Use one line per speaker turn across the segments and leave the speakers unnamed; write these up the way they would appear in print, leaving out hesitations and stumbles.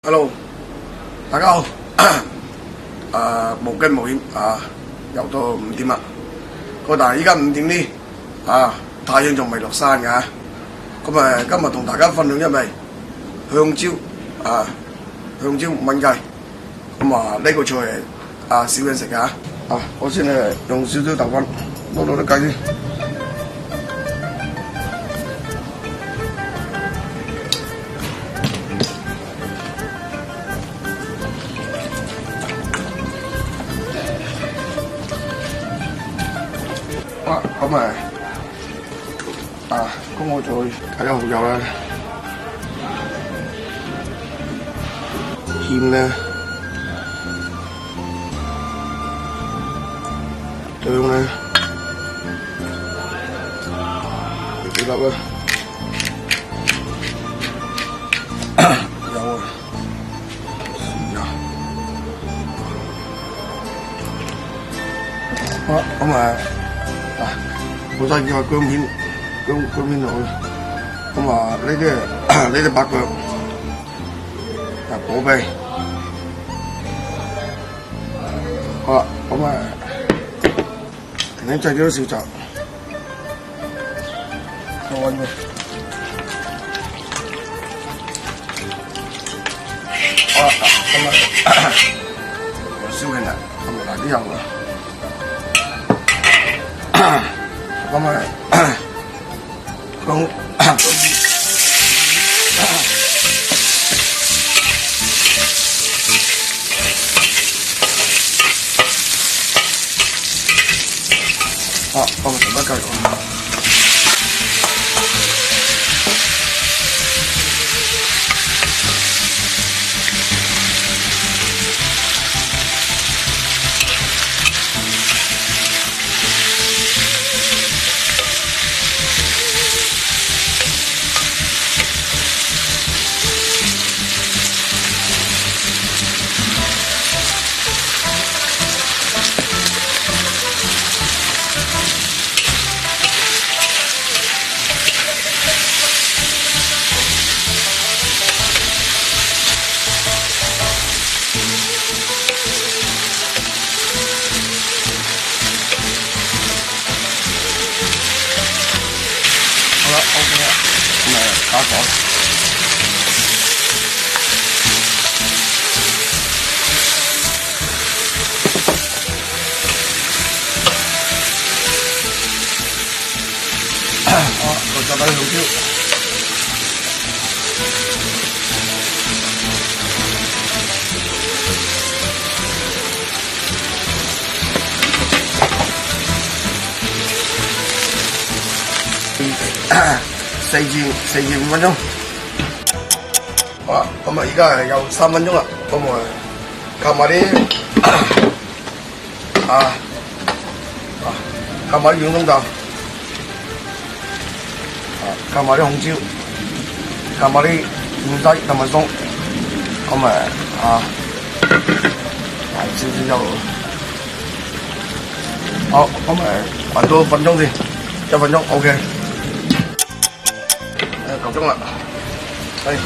Hello，大家好。無驚無險又到5點啦。但係依家5點呢，太陽仲未落山㗎。咁今日同大家分享一味香蕉香蕉炆雞。呢個菜係少人食㗎。我先用少少豆粉撈到啲雞先。咁我再睇下蠔油啦，鹽咧，薑咧，幾粒啦，有啊，豉油，好好細叫薑片。薑片落去，呢啲八腳，果皮，好啦，你製咗小雜，再揾佢，好啦，我燒起嚟，嗱啲油啦，咁我同乜雞肉？打火，我再擺啲香蕉。4至5分鐘，好啦，而家係有3分鐘啦，夾埋啲夾埋啲洋葱頭，夾埋啲紅椒，夾埋啲芫茜同埋葱，少少油，好，燜多1分鐘先，1分鐘 OK。夠鐘啦，整嘢，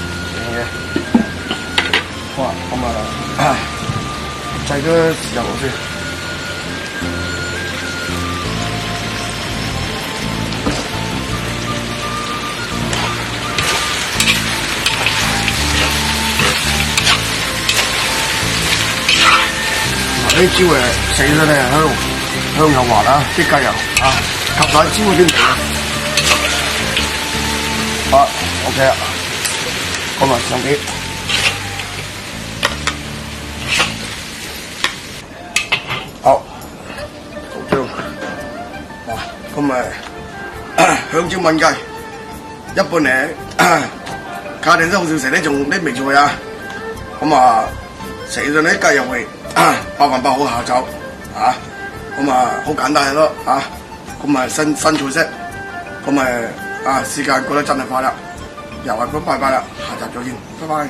好啦，製咗豉油落先，呢啲椒死咗咧，香又滑啦，啲雞油吸晒椒嗰啲味。好 ，OK 啦，上碟，好，做姜，香蕉炆雞，一般嚟，家庭都好少食呢種味菜食咗呢雞油味，100%好下酒，好簡單咯，新菜式，時間過得真係快啦，又係咁拜拜啦，下集再見，拜拜。